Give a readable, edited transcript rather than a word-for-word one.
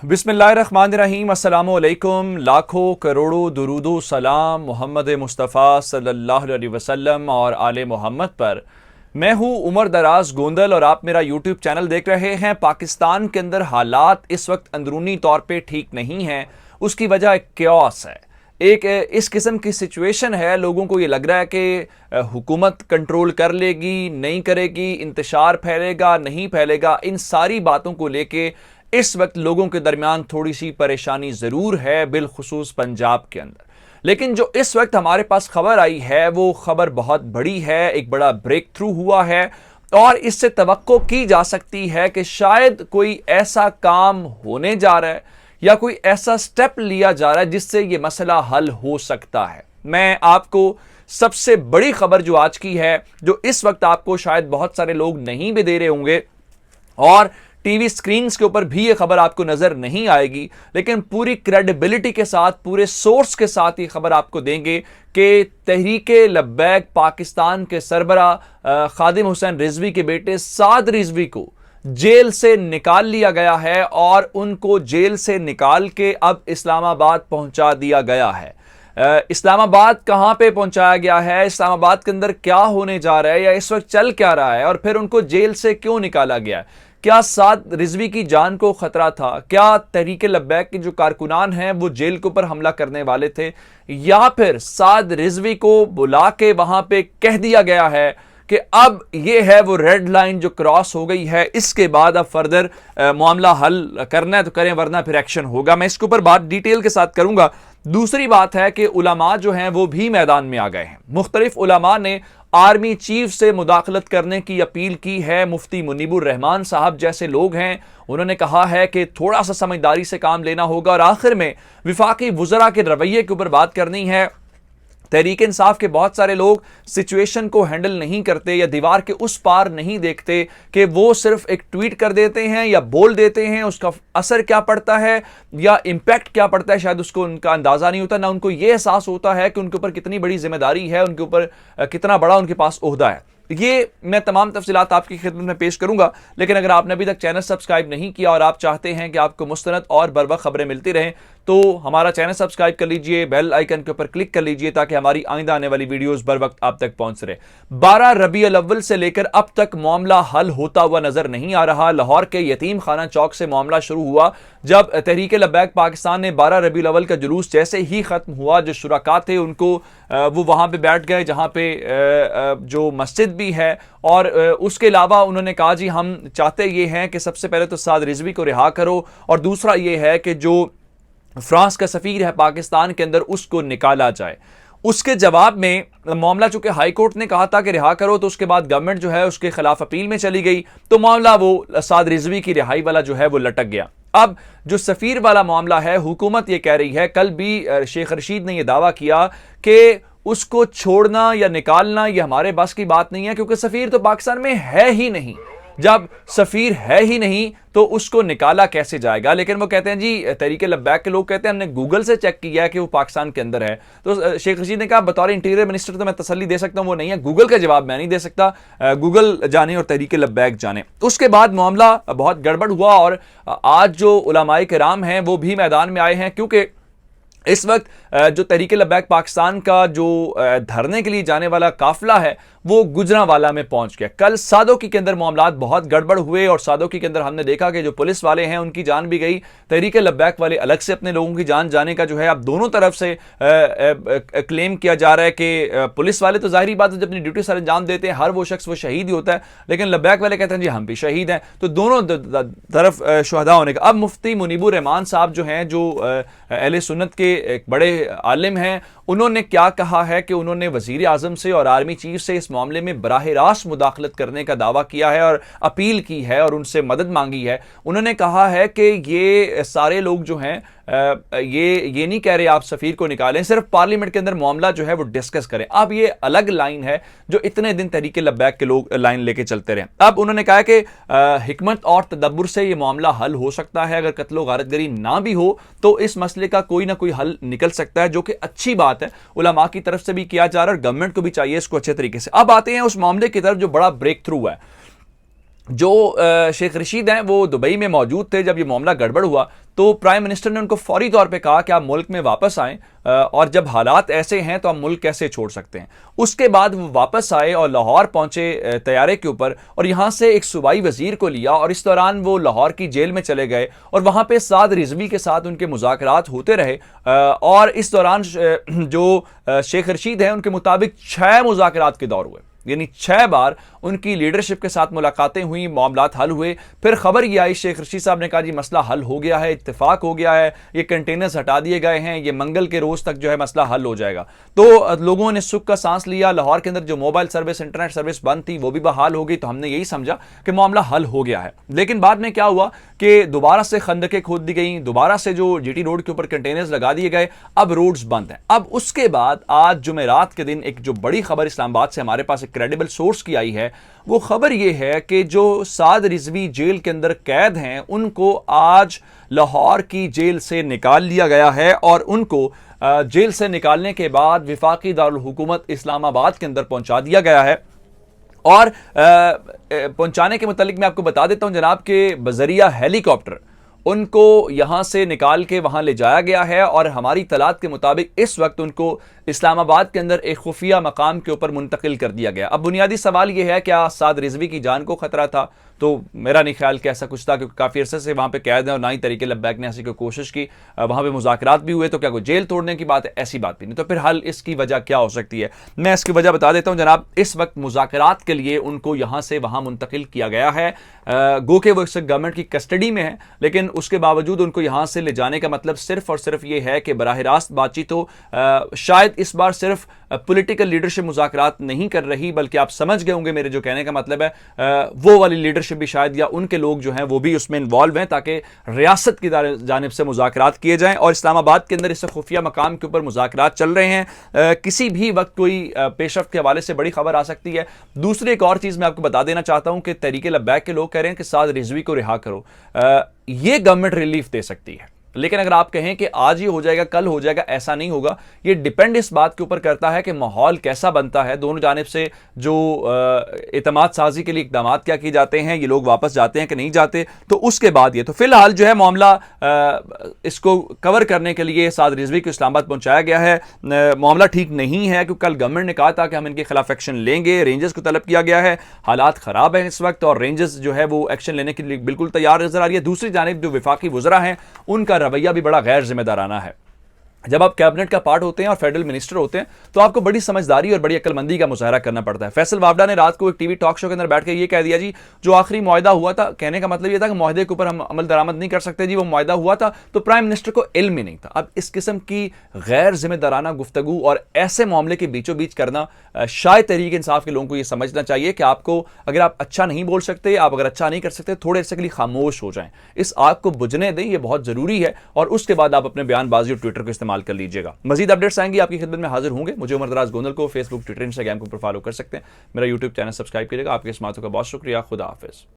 बिस्मिल्लाहिर्रहमानिर्रहीम अस्सलामु अलैकुम। लाखों करोड़ों दुरूदो सलाम मोहम्मद मुस्तफ़ा सल्लल्लाहु अलैहि वसल्लम और आले मोहम्मद पर। मैं हूँ उमर दराज गोंदल और आप मेरा यूट्यूब चैनल देख रहे हैं। पाकिस्तान के अंदर हालात इस वक्त अंदरूनी तौर पे ठीक नहीं हैं। उसकी वजह क्योस है, एक इस किस्म की सिचुएशन है। लोगों को ये लग रहा है कि हुकूमत कंट्रोल कर लेगी, नहीं करेगी, इंतशार फैलेगा, नहीं फैलेगा। इन सारी बातों को लेके इस वक्त लोगों के दरमियान थोड़ी सी परेशानी ज़रूर है, बिलखुसूस पंजाब के अंदर। लेकिन जो इस वक्त हमारे पास खबर आई है वो खबर बहुत बड़ी है, एक बड़ा ब्रेक थ्रू हुआ है और इससे तवक्को की जा सकती है कि शायद कोई ऐसा काम होने जा रहा है या कोई ऐसा स्टेप लिया जा रहा है जिससे ये मसला हल हो सकता है। मैं आपको सबसे बड़ी खबर जो आज की है, जो इस वक्त आपको शायद बहुत सारे लोग नहीं भी दे रहे होंगे और टीवी स्क्रीन्स के ऊपर भी ये खबर आपको नजर नहीं आएगी, लेकिन पूरी क्रेडिबिलिटी के साथ, पूरे सोर्स के साथ ये खबर आपको देंगे कि तहरीके लब्बैक पाकिस्तान के सरबरा खादिम हुसैन रिजवी के बेटे साद रिजवी को जेल से निकाल लिया गया है और उनको जेल से निकाल के अब इस्लामाबाद पहुंचा दिया गया है। इस्लामाबाद कहां पे पहुंचाया गया है, इस्लामाबाद के अंदर क्या होने जा रहा है या इस वक्त चल क्या रहा है, और फिर उनको जेल से क्यों निकाला गया है? क्या साद रिजवी की जान को खतरा था? क्या तहरीके लब्बैक के जो कारकुनान हैं वो जेल के ऊपर हमला करने वाले थे, या फिर साद रिजवी को बुला के वहां पे कह दिया गया है कि अब ये है वो रेड लाइन जो क्रॉस हो गई है, इसके बाद अब फर्दर मामला हल करना है तो करें वरना फिर एक्शन होगा। मैं इसके ऊपर बात डिटेल के साथ करूंगा। दूसरी बात है कि उलमा जो हैं वो भी मैदान में आ गए हैं। मुख्तलिफ उलमा ने आर्मी चीफ से मुदाखलत करने की अपील की है। मुफ्ती मुनीबुर रहमान साहब जैसे लोग हैं, उन्होंने कहा है कि थोड़ा सा समझदारी से काम लेना होगा। और आखिर में विफाकी वुज़रा के रवैये के ऊपर बात करनी है। तहरीक इंसाफ के बहुत सारे लोग सिचुएशन को हैंडल नहीं करते या दीवार के उस पार नहीं देखते कि वो सिर्फ एक ट्वीट कर देते हैं या बोल देते हैं, उसका असर क्या पड़ता है या इम्पैक्ट क्या पड़ता है शायद उसको उनका अंदाजा नहीं होता, ना उनको ये एहसास होता है कि उनके ऊपर कितनी बड़ी जिम्मेदारी है, उनके ऊपर कितना बड़ा उनके पास ओहदा है। ये मैं तमाम तफसीलात आपकी खिदमत में पेश करूंगा। लेकिन अगर आपने अभी तक चैनल सब्सक्राइब नहीं किया और आप चाहते हैं कि आपको मुस्तनद और बरवक्त खबरें मिलती रहें तो हमारा चैनल सब्सक्राइब कर लीजिए, बेल आइकन के ऊपर क्लिक कर लीजिए ताकि हमारी आइंदा आने वाली वीडियोस बर वक्त आप तक पहुंच रहे। 12 रबीउल अव्वल से लेकर अब तक मामला हल होता हुआ नजर नहीं आ रहा। लाहौर के यतीम खाना चौक से मामला शुरू हुआ जब तहरीक लब्बैक पाकिस्तान ने 12 रबीउल अव्वल का जुलूस जैसे ही खत्म हुआ, जो शुरका थे उनको वो वहां पे बैठ गए जहां पे जो मस्जिद भी है, और उसके अलावा उन्होंने कहा जी हम चाहते ये हैं कि सबसे पहले तो साद रिजवी को रिहा करो और दूसरा ये है कि जो फ्रांस का सफीर है पाकिस्तान के अंदर उसको निकाला जाए। उसके जवाब में मामला चूंकि हाई कोर्ट ने कहा था कि रिहा करो, तो उसके बाद गवर्नमेंट जो है उसके खिलाफ अपील में चली गई, तो मामला वो साद रिजवी की रिहाई वाला जो है वो लटक गया। अब जो सफीर वाला मामला है, हुकूमत ये कह रही है, कल भी शेख रशीद ने यह दावा किया कि उसको छोड़ना या निकालना ये हमारे बस की बात नहीं है, क्योंकि सफीर तो पाकिस्तान में है ही नहीं। जब सफीर है ही नहीं तो उसको निकाला कैसे जाएगा? लेकिन वो कहते हैं जी, तहरीक लब्बैक के लोग कहते हैं हमने गूगल से चेक किया है कि वो पाकिस्तान के अंदर है। तो शेख रशीद ने कहा बतौर इंटीरियर मिनिस्टर तो मैं तसल्ली दे सकता हूं वो नहीं है, गूगल का जवाब मैं नहीं दे सकता, गूगल जाने और तहरीक लब्बैक जाने। उसके बाद मामला बहुत गड़बड़ हुआ और आज जो उलमाए किराम हैं वो भी मैदान में आए हैं, क्योंकि इस वक्त जो तहरीक लब्बैक पाकिस्तान का जो धरने के लिए जाने वाला काफिला है वो गुजरांवाला में पहुंच गया। कल सादोकी के अंदर मामलात बहुत गड़बड़ हुए और सादोकी के अंदर हमने देखा कि जो पुलिस वाले हैं उनकी जान भी गई, तहरीक लब्बैक वाले अलग से अपने लोगों की जान जाने का जो है अब दोनों तरफ से क्लेम किया जा रहा है कि पुलिस वाले तो जाहिर बात है जब अपनी ड्यूटी सर अंजाम देते हैं हर वो शख्स वो शहीद ही होता है, लेकिन लब्बैक वाले कहते हैं जी हम भी शहीद हैं, तो दोनों तरफ शुहदा होने का। अब मुफ्ती मुनीबुर रहमान साहब जो हैं, जो अहले सुन्नत के एक बड़े आलिम हैं, उन्होंने क्या कहा है कि उन्होंने वजीर आजम से और आर्मी चीफ से इस मामले में बराह रास्त मुदाखलत करने का दावा किया है और अपील की है और उनसे मदद मांगी है। उन्होंने कहा है कि ये सारे लोग जो हैं ये नहीं कह रहे आप सफीर को निकालें, सिर्फ पार्लियामेंट के अंदर मामला जो है वो डिस्कस करें। अब ये अलग लाइन है जो इतने दिन तहरीक लब्बैक के लोग लाइन लेके चलते रहे। अब उन्होंने कहा कि हिकमत और तदब्बुर से ये मामला हल हो सकता है, अगर कत्लो गारतगरी ना भी हो तो इस मसले का कोई ना कोई हल निकल सकता है, जो कि अच्छी बात है, उलमा की तरफ से भी किया जा रहा है और गवर्नमेंट को भी चाहिए इसको अच्छे तरीके से। अब आते हैं उस मामले की तरफ जो बड़ा ब्रेक थ्रू है। जो शेख रशीद हैं वो दुबई में मौजूद थे जब ये मामला गड़बड़ हुआ, तो प्राइम मिनिस्टर ने उनको फौरी तौर पे कहा कि आप मुल्क में वापस आएं, और जब हालात ऐसे हैं तो आप मुल्क कैसे छोड़ सकते हैं। उसके बाद वो वापस आए और लाहौर पहुंचे तैयारे के ऊपर, और यहां से एक सूबाई वजीर को लिया, और इस दौरान वो लाहौर की जेल में चले गए और वहां पे साद रिजवी के साथ उनके मुज़ाकरात होते रहे। और इस दौरान जो शेख रशीद हैं उनके मुताबिक 6 मुज़ाकरात के दौर हुए, यानी 6 बार उनकी लीडरशिप के साथ मुलाकातें हुई, मामलात हल हुए। फिर खबर ये आई, शेख रशीद साहब ने कहा जी मसला हल हो गया है, इत्तेफाक हो गया है, ये कंटेनर्स हटा दिए गए हैं, ये मंगल के रोज तक जो है मसला हल हो जाएगा। तो लोगों ने सुख का सांस लिया। लाहौर के अंदर जो मोबाइल सर्विस, इंटरनेट सर्विस बंद थी वो भी बहाल हो गई, तो हमने यही समझा कि मामला हल हो गया है। लेकिन बाद में क्या हुआ कि दोबारा से खंदकें खोद दी गई, दोबारा से जो जीटी रोड के ऊपर कंटेनर्स लगा दिए गए, अब रोड्स बंद हैं। अब उसके बाद आज जुमेरात के दिन एक जो बड़ी खबर इस्लामाबाद से हमारे पास एक क्रेडिबल सोर्स की आई है, वो खबर ये है कि जो साद रिजवी जेल के अंदर कैद हैं उनको आज लाहौर की जेल से निकाल लिया गया है, और उनको जेल से निकालने के बाद विफाकी दारुल हुकूमत इस्लामाबाद के अंदर पहुंचा दिया गया है। और पहुंचाने के मुतालिक मैं आपको बता देता हूं जनाब के बजरिया हेलीकॉप्टर उनको यहां से निकाल के वहां ले जाया गया है, और हमारी तलात के मुताबिक इस वक्त उनको इस्लामाबाद के अंदर एक खुफिया मकाम के ऊपर मुंतकिल कर दिया गया। अब बुनियादी सवाल यह है क्या साद रिजवी की जान को खतरा था? तो मेरा नहीं ख्याल कि ऐसा कुछ था, क्योंकि काफ़ी अरसे से वहाँ पे कैद है और ना ही तरीके लब्बैक ने ऐसी कोई कोशिश की। वहाँ पे मुज़ाकरात भी हुए, तो क्या कोई जेल तोड़ने की बात है? ऐसी बात भी नहीं। तो फिर हल इसकी वजह क्या हो सकती है? मैं इसकी वजह बता देता हूँ जनाब। इस वक्त मुज़ाकरात के लिए उनको यहाँ से वहाँ मुंतकिल किया गया है। गो के वो गवर्नमेंट की कस्टडी में है, लेकिन उसके बावजूद उनको यहाँ से ले जाने का मतलब सिर्फ और सिर्फ ये है कि बराह रास्त बातचीत हो। शायद इस बार सिर्फ पॉलिटिकल लीडरशिप मुज़ाकरात नहीं कर रही, बल्कि आप समझ गए होंगे मेरे जो कहने का मतलब है, वो वाली लीडरशिप भी शायद, या उनके लोग जो हैं वो भी उसमें इन्वॉल्व हैं, ताकि रियासत की जानिब से मुज़ाकरात किए जाएं। और इस्लामाबाद के अंदर इस खुफिया मकाम के ऊपर मुज़ाकरात चल रहे हैं। किसी भी वक्त कोई पेशरफ्त के हवाले से बड़ी खबर आ सकती है। दूसरी एक और चीज़ मैं आपको बता देना चाहता हूं कि तहरीक लब्बैक के लोग कह रहे हैं कि साद रिजवी को रिहा करो। ये गवर्नमेंट रिलीफ दे सकती है, लेकिन अगर आप कहें कि आज ही हो जाएगा, कल हो जाएगा, ऐसा नहीं होगा। ये डिपेंड इस बात के ऊपर करता है कि माहौल कैसा बनता है, दोनों जानिब से जो इत्मीनान साजी के लिए इकदाम क्या किए जाते हैं, ये लोग वापस जाते हैं कि नहीं जाते, तो उसके बाद ये। तो फिलहाल जो है मामला इसको कवर करने के लिए साद रिजवी को इस्लामाबाद पहुंचाया गया है। मामला ठीक नहीं है, क्योंकि कल गवर्नमेंट ने कहा था कि हम इनके खिलाफ एक्शन लेंगे, रेंजर्स को तलब किया गया है। हालात खराब हैं इस वक्त, और रेंजर्स जो है वो एक्शन लेने के लिए बिल्कुल तैयार नजर आ रही है। दूसरी जानिब जो विफाकी वज़रा हैं उनका रवैया भी बड़ा गैर जिम्मेदाराना है। जब आप कैबिनेट का पार्ट होते हैं और फेडरल मिनिस्टर होते हैं तो आपको बड़ी समझदारी और बड़ी अक्लमंदी का मुजाहरा करना पड़ता है। फैसल वावडा ने रात को एक टीवी टॉक शो के अंदर बैठ के ये कह दिया जी, जो आखिरी मुआहदा हुआ था, कहने का मतलब ये था कि मुआहदे के ऊपर हम अमल दरामद नहीं कर सकते जी, वो मुआहदा हुआ था तो प्राइम मिनिस्टर को इल्म ही नहीं था। अब इस किस्म की गैर जिम्मेदाराना गुफ्तगू और ऐसे मामले के बीचों बीच करना, शायद तहरीक इंसाफ के लोगों को यह समझना चाहिए कि आपको, अगर आप अच्छा नहीं बोल सकते, आप अगर अच्छा नहीं कर सकते, थोड़े अर्से के लिए खामोश हो जाएं, इस आग को बुझने दें, ये बहुत जरूरी है, और उसके बाद आप अपने बयानबाजी और ट्विटर को इस्तेमाल कर लीजिएगा। मजीद अपडेट्स आएंगी, आपकी खिदमत में हाजिर होंगे। मुझे उमर दराज गोंदल को फेसबुक, ट्विटर, इंस्टाग्राम को फॉलो कर सकते हैं। मेरा यूट्यूब चैनल सब्सक्राइब करिएगा। आपके इस बातों का बहुत शुक्रिया। खुदा हाफिज।